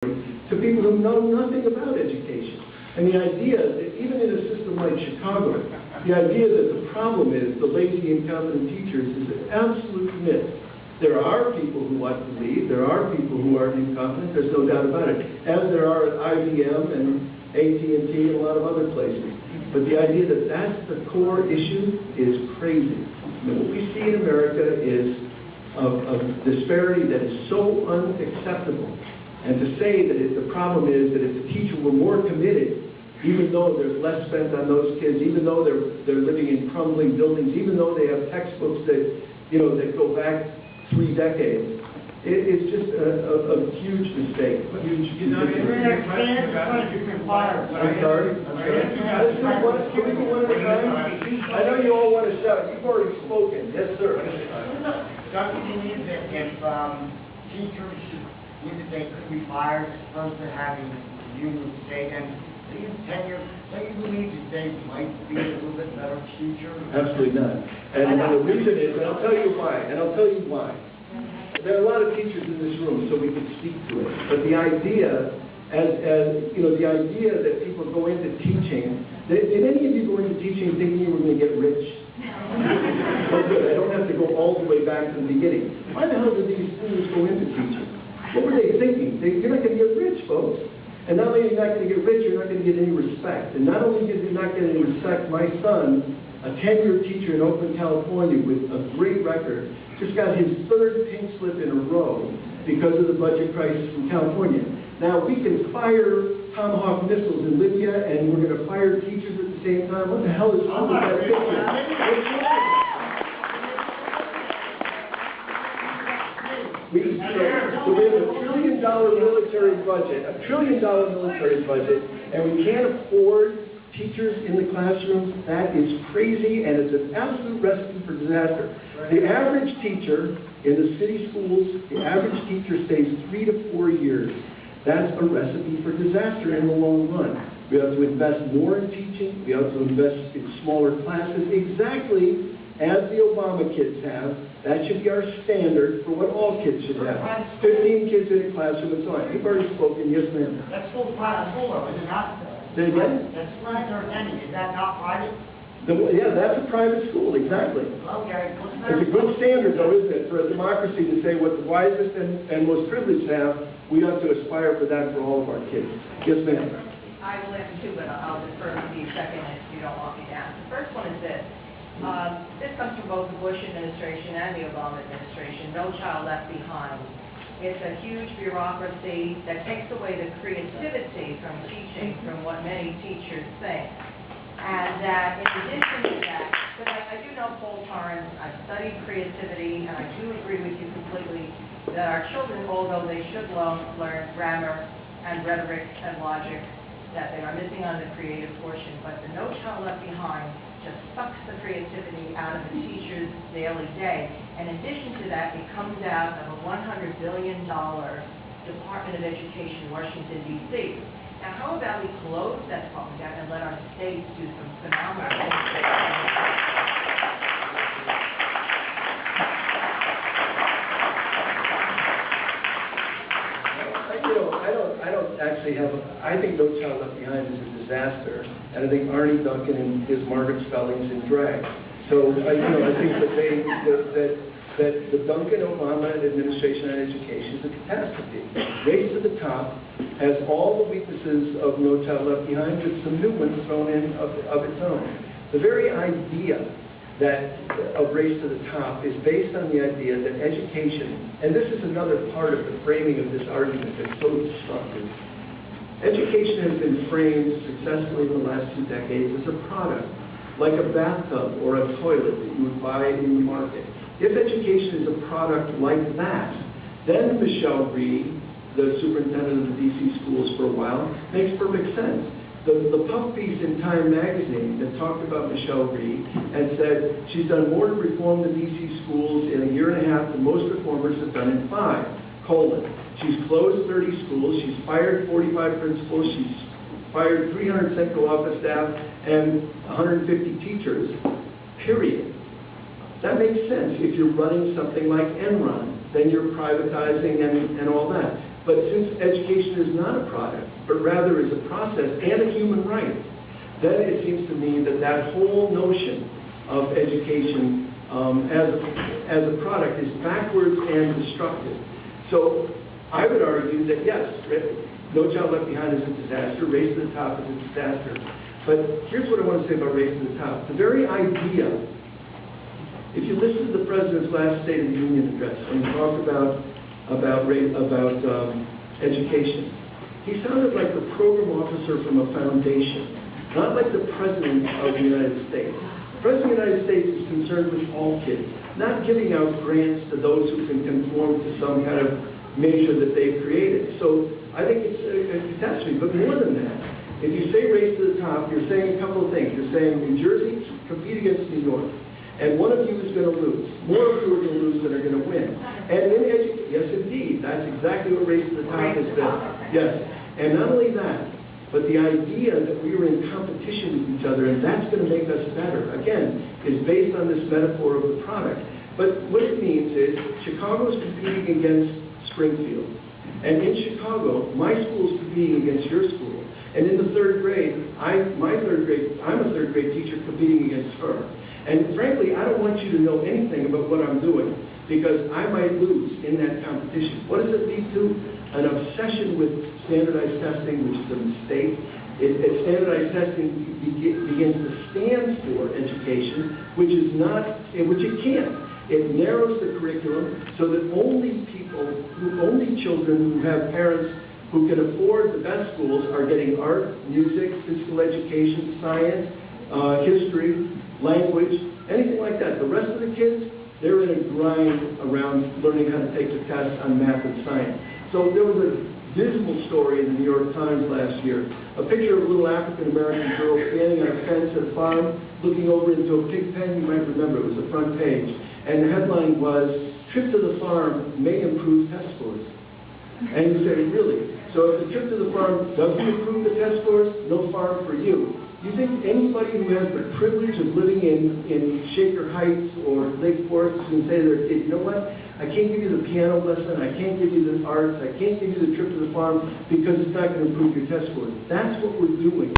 to people who know nothing about education. And the idea that even in a system like Chicago, the idea that the problem is the lazy, incompetent teachers is an absolute myth. There are people who want to leave. There are people who are incompetent. There's no doubt about it, as there are at IBM and AT&T and a lot of other places. But the idea that that's the core issue is crazy. And what we see in America is a disparity that is so unacceptable. And to say that the problem is that if the teacher were more committed, even though there's less spent on those kids, even though they're living in crumbling buildings, even though they have textbooks that, that go back 3 decades, it's just a huge mistake. Huge. I'm sorry. Can we go one at a time? I know you all want to shout. You've already spoken. Yes, sir. Dr. Dean, if teachers, even they could be fired as opposed to having union stay, and leave tenure, don't you believe that they might be a little bit better future? Absolutely not. And the reason is, and I'll tell you why, There are a lot of teachers in this room, so we can speak to it. But the idea, the idea that people go into teaching, did any of you go into teaching thinking you were going to get rich? Well, good. I don't have to go all the way back to the beginning. Why the hell did these students go into teaching? What were they thinking? You're not going to get rich, folks. And not only are you not going to get rich, you're not going to get any respect. And not only did you not get any respect, my son, a 10-year teacher in Oakland, California, with a great record, just got his 3rd pink slip in a row because of the budget crisis in California. Now, we can fire Tomahawk missiles in Libya, and we're going to fire teachers at the same time. What the hell is wrong with that picture? So we have $1 trillion military budget, and we can't afford teachers in the classrooms. That is crazy, and it's an absolute recipe for disaster. The average teacher in the city schools, the average teacher stays 3 to 4 years. That's a recipe for disaster in the long run. We have to invest more in teaching. We have to invest in smaller classes, exactly as the Obama kids have. That should be our standard for what all kids should have. 15 kids in a classroom and so on. You've already spoken. Yes, ma'am. That's still private school, though, is it not? Say again? That's right, they're attending. Is that not private? Yeah, that's a private school, exactly. Okay. It's a good standard, though, isn't it, for a democracy to say what the wisest and most privileged have, we ought to aspire for that for all of our kids. Yes, ma'am. I will answer too, but I'll defer to you second if you don't want me to answer. The first one is this. This comes from both the Bush administration and the Obama administration. No child left behind. It's a huge bureaucracy that takes away the creativity from teaching, from what many teachers think. And that in addition to that, because I do know Paul Torrance, I've studied creativity, and I do agree with you completely that our children, although they should learn grammar and rhetoric and logic, that they are missing on the creative portion. But the No Child Left Behind just sucks the creativity out of the teacher's daily day. In addition to that, it comes out of a $100 billion Department of Education in Washington, D.C. Now, how about we close that department down and let our states do some phenomenal things? I think No Child Left Behind is a disaster, and I think Arnie Duncan and his Margaret Spelling's in drag. So I think that the Duncan-Obama administration on education is a catastrophe. Race to the top has all the weaknesses of No Child Left Behind, with some new ones thrown in of its own. The very idea of Race to the Top is based on the idea that education, and this is another part of the framing of this argument that's so destructive. Education has been framed successfully in the last 2 decades as a product, like a bathtub or a toilet that you would buy in the market. If education is a product like that, then Michelle Reed, the superintendent of the DC schools for a while, makes perfect sense. The puff piece in Time magazine that talked about Michelle Reed and said she's done more to reform the DC schools in a year and a half than most reformers have done in 5, : she's closed 30 schools, she's fired 45 principals, she's fired 300 central office staff and 150 teachers, period. That makes sense if you're running something like Enron, then you're privatizing and all that. But since education is not a product, but rather is a process and a human right, then it seems to me that that whole notion of education as a product is backwards and destructive. So I would argue that yes, No Child Left Behind is a disaster, Race to the Top is a disaster. But here's what I want to say about Race to the Top. The very idea, if you listen to the President's last State of the Union address, when he talked about education, he sounded like the program officer from a foundation, not like the President of the United States. The President of the United States is concerned with all kids, not giving out grants to those who can conform to some kind of measure that they've created. So I think it's a catastrophe. But more than that, if you say Race to the Top, you're saying a couple of things. You're saying New Jersey compete against New York, and one of you is going to lose. More of you are going to lose than are going to win. And in education, yes, indeed, that's exactly what Race to the Top has been. Yes, and not only that, but the idea that we are in competition with each other and that's going to make us better, again, is based on this metaphor of the product. But what it means is Chicago is competing against Springfield. And in Chicago, my school is competing against your school. And in the third grade, I'm a third grade teacher competing against her. And frankly, I don't want you to know anything about what I'm doing because I might lose in that competition. What does it lead to? An obsession with standardized testing, which is a mistake. Standardized testing begins to stand for education, which is not, which it can't. It narrows the curriculum so that only children who have parents who can afford the best schools are getting art, music, physical education, science, history, language, anything like that. The rest of the kids, they're in a grind around learning how to take the test on math and science. So there was a dismal story in the New York Times last year. A picture of a little African-American girl standing on a fence at a farm, looking over into a pig pen. You might remember, it was the front page. And the headline was, "Trip to the farm may improve test scores." And you say, really? So if the trip to the farm doesn't improve the test scores, no farm for you. You think anybody who has the privilege of living in Shaker Heights or Lake Forest can say to their kid, you know what? I can't give you the piano lesson, I can't give you the arts, I can't give you the trip to the farm because it's not going to improve your test scores. That's what we're doing.